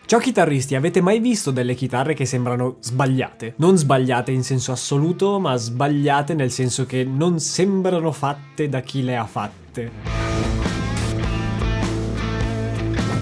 Ciao chitarristi, avete mai visto delle chitarre che sembrano sbagliate? Non sbagliate in senso assoluto, ma sbagliate nel senso che non sembrano fatte da chi le ha fatte.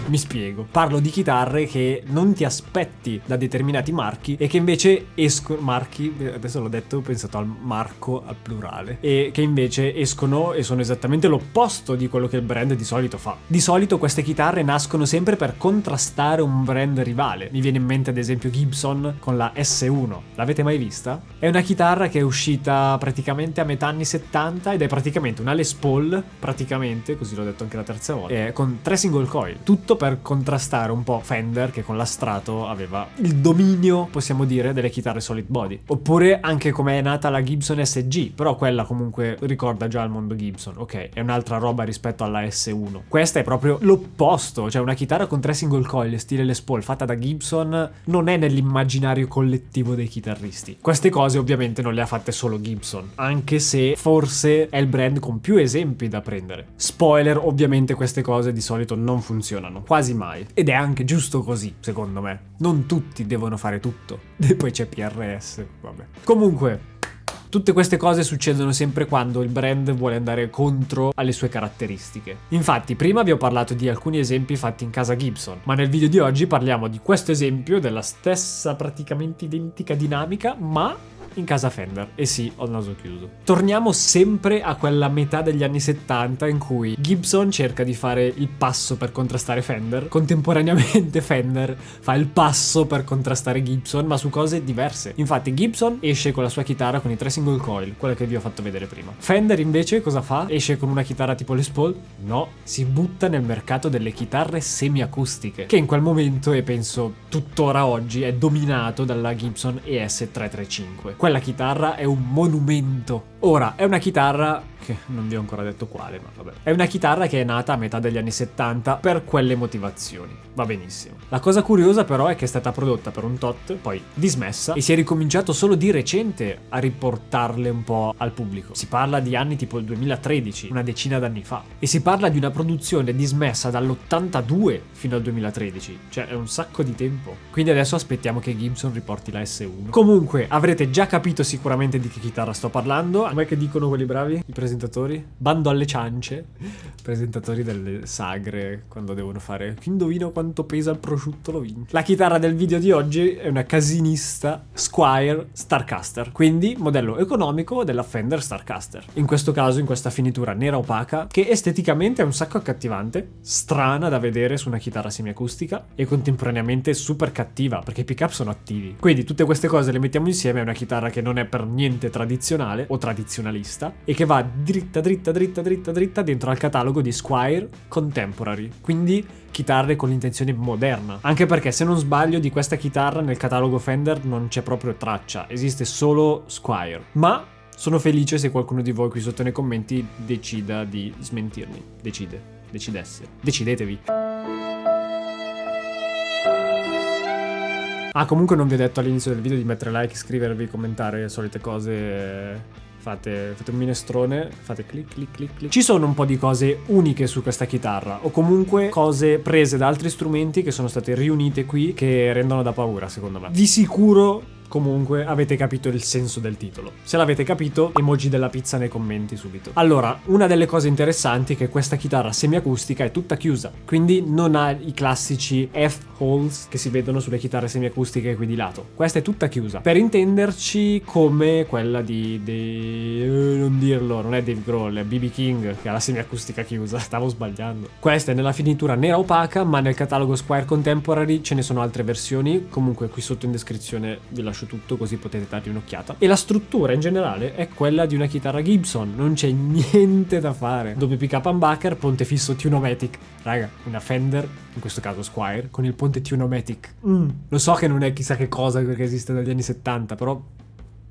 Mi spiego. Parlo di chitarre che non ti aspetti da determinati marchi e che invece escono... Marchi? Adesso l'ho detto, ho pensato al marco al plurale. E che invece escono e sono esattamente l'opposto di quello che il brand di solito fa. Di solito queste chitarre nascono sempre per contrastare un brand rivale. Mi viene in mente ad esempio Gibson con la S1. L'avete mai vista? È una chitarra che è uscita praticamente a metà anni 70 ed è praticamente una Les Paul, praticamente, così l'ho detto anche la terza volta, con 3 single coil. Tutto per contrastare un po' Fender, che con la Strato aveva il dominio, possiamo dire, delle chitarre solid body. Oppure anche come è nata la Gibson SG, però quella comunque ricorda già il mondo Gibson, ok, è un'altra roba rispetto alla S1. Questa è proprio l'opposto, cioè una chitarra con 3 single coil stile Les Paul fatta da Gibson non è nell'immaginario collettivo dei chitarristi. Queste cose ovviamente non le ha fatte solo Gibson, anche se forse è il brand con più esempi da prendere. Spoiler, ovviamente queste cose di solito non funzionano quasi mai, ed è anche giusto così, secondo me. Non tutti devono fare tutto. E poi c'è PRS, vabbè. Comunque, tutte queste cose succedono sempre quando il brand vuole andare contro alle sue caratteristiche. Infatti, prima vi ho parlato di alcuni esempi fatti in casa Gibson, ma nel video di oggi parliamo di questo esempio della stessa praticamente identica dinamica, ma in casa Fender. E sì, ho il naso chiuso. Torniamo sempre a quella metà degli anni 70 in cui Gibson cerca di fare il passo per contrastare Fender, contemporaneamente Fender fa il passo per contrastare Gibson, ma su cose diverse. Infatti Gibson esce con la sua chitarra con i 3 single coil, quella che vi ho fatto vedere prima. Fender invece cosa fa? Esce con una chitarra tipo Les Paul? No, si butta nel mercato delle chitarre semiacustiche, che in quel momento, e penso tuttora oggi, è dominato dalla Gibson ES335. Quella chitarra è un monumento. Ora, è una chitarra che non vi ho ancora detto quale, ma vabbè. È una chitarra che è nata a metà degli anni 70 per quelle motivazioni. Va benissimo. La cosa curiosa però è che è stata prodotta per un tot, poi dismessa, e si è ricominciato solo di recente a riportarle un po' al pubblico. Si parla di anni tipo il 2013, una decina d'anni fa. E si parla di una produzione dismessa dall'82 fino al 2013. Cioè è un sacco di tempo. Quindi adesso aspettiamo che Gibson riporti la S1. Comunque, avrete già capito sicuramente di che chitarra sto parlando. Com'è che dicono quelli bravi? I presentatori? Bando alle ciance. Presentatori delle sagre quando devono fare indovino quanto pesa il prosciutto, lo vince. La chitarra del video di oggi è una casinista Squier Starcaster, quindi modello economico della Fender Starcaster. In questo caso in questa finitura nera opaca che esteticamente è un sacco accattivante, strana da vedere su una chitarra semiacustica e contemporaneamente super cattiva perché i pick-up sono attivi. Quindi tutte queste cose le mettiamo insieme, è una chitarra che non è per niente tradizionale o tradizionalista e che va dritta dentro al catalogo di Squier Contemporary, quindi chitarre con l'intenzione moderna. Anche perché, se non sbaglio, di questa chitarra nel catalogo Fender non c'è proprio traccia, esiste solo Squier. Ma sono felice se qualcuno di voi qui sotto nei commenti decida di smentirmi. Decidetevi. Ah, comunque non vi ho detto all'inizio del video di mettere like, iscrivervi, commentare, solite cose. Fate un minestrone, fate clic. Ci sono un po' di cose uniche su questa chitarra, o comunque cose prese da altri strumenti che sono state riunite qui, che rendono da paura, secondo me. Di sicuro comunque avete capito il senso del titolo. Se l'avete capito, emoji della pizza nei commenti subito. Allora, una delle cose interessanti è che questa chitarra semiacustica è tutta chiusa, quindi non ha i classici F-holes che si vedono sulle chitarre semiacustiche qui di lato. Questa è tutta chiusa. Per intenderci, come quella non dirlo, non è Dave Grohl, è B.B. King che ha la semiacustica chiusa. Stavo sbagliando. Questa è nella finitura nera opaca, ma nel catalogo Squier Contemporary ce ne sono altre versioni. Comunque qui sotto in descrizione vi lascio tutto così potete dargli un'occhiata. E la struttura in generale è quella di una chitarra Gibson, non c'è niente da fare. Doppio pickup humbucker, ponte fisso Tune-o-matic. Raga, una Fender, in questo caso Squier, con il ponte Tune-o-matic. Lo so che non è chissà che cosa perché esiste dagli anni 70, però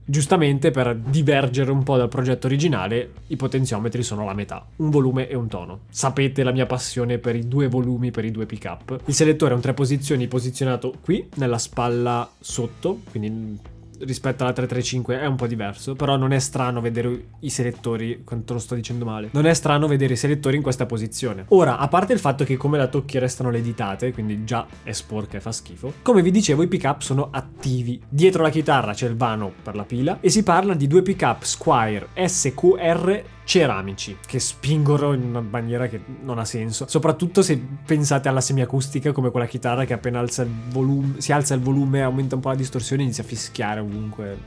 giustamente per divergere un po' dal progetto originale i potenziometri sono la metà, un volume e un tono. Sapete la mia passione per i 2 volumi, per i 2 pickup. Il selettore è un 3 posizioni posizionato qui nella spalla sotto, quindi rispetto alla 335 è un po' diverso, però non è strano vedere i selettori, quanto lo sto dicendo male, non è strano vedere i selettori in questa posizione. Ora, a parte il fatto che come la tocchi restano le ditate, quindi già è sporca e fa schifo, come vi dicevo i pick up sono attivi. Dietro la chitarra c'è il vano per la pila e si parla di 2 pick up Squier SQR ceramici che spingono in una maniera che non ha senso, soprattutto se pensate alla semiacustica come quella chitarra che appena alza il volume, si alza il volume, aumenta un po' la distorsione e inizia a fischiare ovunque,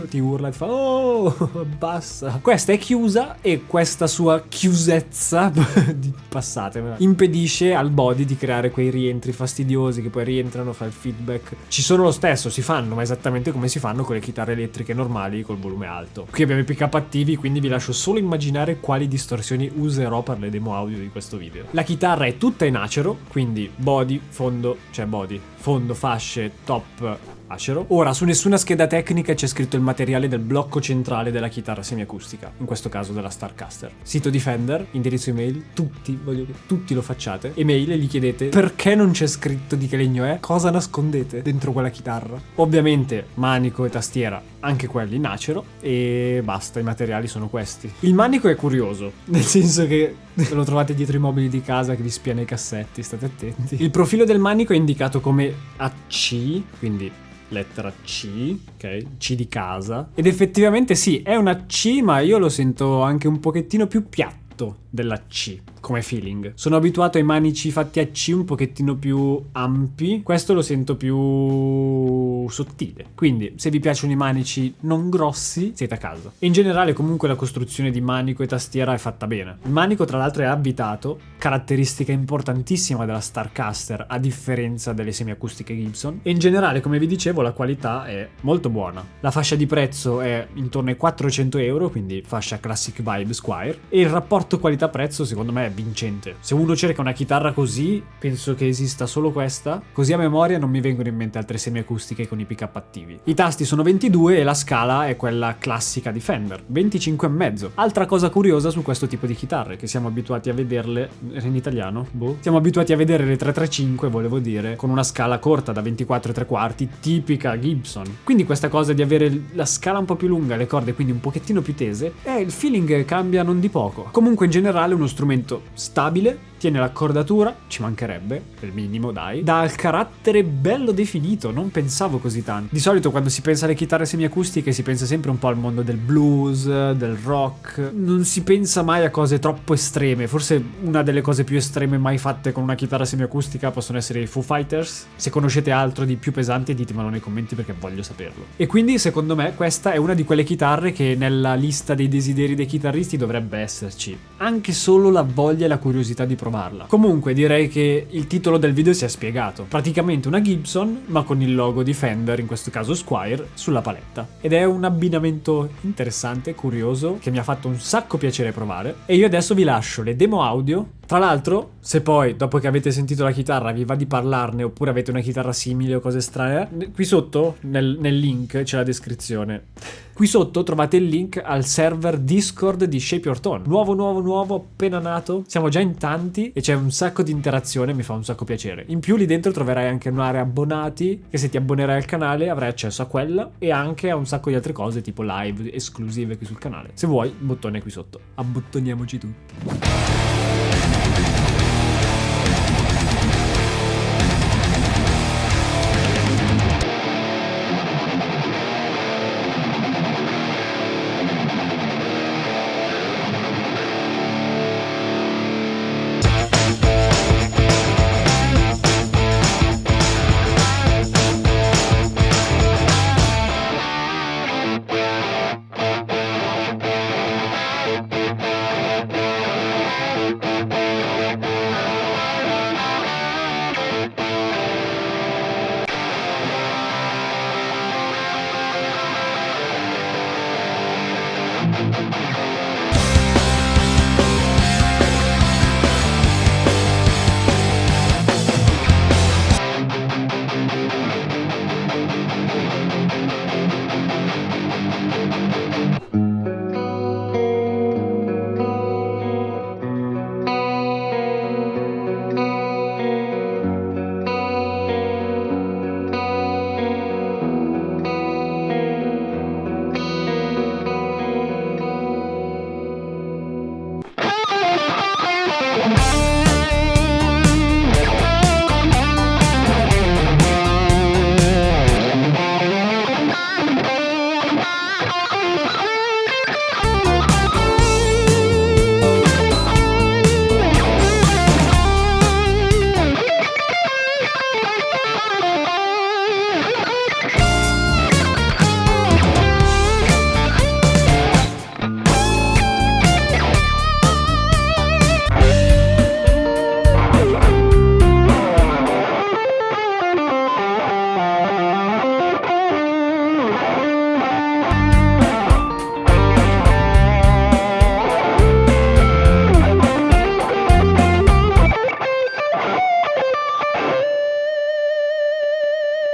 ti urla, ti fa oh basta. Questa è chiusa e questa sua chiusezza passatemela, impedisce al body di creare quei rientri fastidiosi che poi rientrano, fa il feedback. Ci sono lo stesso, si fanno, ma esattamente come si fanno con le chitarre elettriche normali col volume alto. Qui abbiamo i pick up attivi, quindi vi lascio solo immaginare quali distorsioni userò per le demo audio di questo video. La chitarra è tutta in acero, quindi body, fondo, fondo, fasce, top, acero. Ora, su nessuna scheda tecnica c'è scritto il materiale del blocco centrale della chitarra semiacustica, in questo caso della Starcaster. Sito di Fender, indirizzo email, voglio che tutti lo facciate. Email e gli chiedete perché non c'è scritto di che legno è, cosa nascondete dentro quella chitarra. Ovviamente manico e tastiera, anche quelli in acero, e basta, i materiali sono questi. Il manico è curioso, nel senso che lo trovate dietro i mobili di casa che vi spiana i cassetti, state attenti. Il profilo del manico è indicato come AC, quindi lettera C, ok? C di casa. Ed effettivamente sì, è una C, ma io lo sento anche un pochettino più piatto della C come feeling. Sono abituato ai manici fatti a C un pochettino più ampi, questo lo sento più sottile. Quindi se vi piacciono i manici non grossi siete a casa. In generale comunque la costruzione di manico e tastiera è fatta bene. Il manico tra l'altro è avvitato, caratteristica importantissima della Starcaster a differenza delle semiacustiche Gibson, e in generale come vi dicevo la qualità è molto buona. La fascia di prezzo è intorno ai 400 euro, quindi fascia Classic Vibe Squier, e il rapporto qualità-prezzo secondo me è vincente. Se uno cerca una chitarra così, penso che esista solo questa. Così a memoria non mi vengono in mente altre semiacustiche con i pick up attivi. I tasti sono 22 e la scala è quella classica di Fender, 25,5. Altra cosa curiosa su questo tipo di chitarre, che siamo abituati a vederle in italiano, siamo abituati a vedere le 335, volevo dire, con una scala corta da 24 e 3 quarti, tipica Gibson. Quindi questa cosa di avere la scala un po' più lunga, le corde quindi un pochettino più tese, il feeling cambia non di poco. Comunque in generale è uno strumento stabile, tiene l'accordatura, ci mancherebbe, per minimo dai, dà il carattere bello definito, non pensavo così tanto. Di solito quando si pensa alle chitarre semiacustiche si pensa sempre un po' al mondo del blues, del rock, non si pensa mai a cose troppo estreme. Forse una delle cose più estreme mai fatte con una chitarra semiacustica possono essere i Foo Fighters. Se conoscete altro di più pesante ditemelo nei commenti perché voglio saperlo. E quindi secondo me questa è una di quelle chitarre che nella lista dei desideri dei chitarristi dovrebbe esserci, anche solo la voglia e la curiosità di provarla. Comunque direi che il titolo del video si è spiegato. Praticamente una Gibson ma con il logo di Fender, in questo caso Squier, sulla paletta. Ed è un abbinamento interessante, curioso, che mi ha fatto un sacco piacere provare. E io adesso vi lascio le demo audio. Tra l'altro, se poi dopo che avete sentito la chitarra vi va di parlarne oppure avete una chitarra simile o cose strane, qui sotto nel link c'è la descrizione. Qui sotto trovate il link al server Discord di Shape Your Tone. Nuovo, appena nato. Siamo già in tanti e c'è un sacco di interazione, mi fa un sacco piacere. In più lì dentro troverai anche un'area abbonati, che se ti abbonerai al canale avrai accesso a quella e anche a un sacco di altre cose tipo live esclusive qui sul canale. Se vuoi, bottone qui sotto. Abbottoniamoci tutti.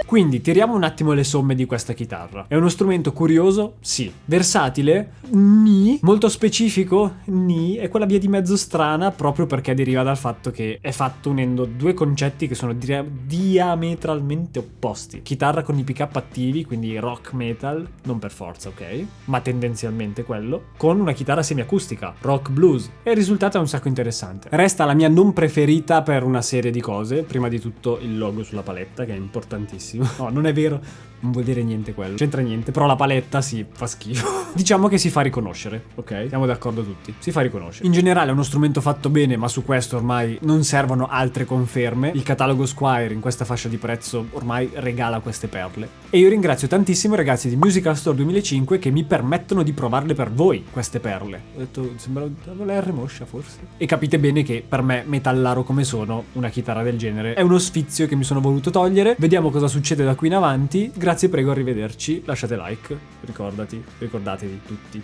Quindi tiriamo un attimo le somme di questa chitarra. È uno strumento curioso? Sì. Versatile? Ni. Molto specifico? Ni. È quella via di mezzo strana proprio perché deriva dal fatto che è fatto unendo due concetti che sono diametralmente opposti. Chitarra con i pick up attivi, quindi rock metal, non per forza, ok? Ma tendenzialmente quello, con una chitarra semiacustica, rock blues. E il risultato è un sacco interessante. Resta la mia non preferita per una serie di cose. Prima di tutto il logo sulla paletta, che è importantissimo. No, non è vero, non vuol dire niente quello. C'entra niente, però la paletta sì, fa schifo. Diciamo che si fa riconoscere, ok? Siamo d'accordo tutti. Si fa riconoscere. In generale è uno strumento fatto bene, ma su questo ormai non servono altre conferme. Il catalogo Squier in questa fascia di prezzo ormai regala queste perle. E io ringrazio tantissimo i ragazzi di Musical Store 2005 che mi permettono di provarle per voi, queste perle. Ho detto, sembra la R moscia forse. E capite bene che per me, metallaro come sono, una chitarra del genere è uno sfizio che mi sono voluto togliere. Vediamo cosa succede da qui in avanti. Grazie, prego, arrivederci. Lasciate like, ricordatevi tutti.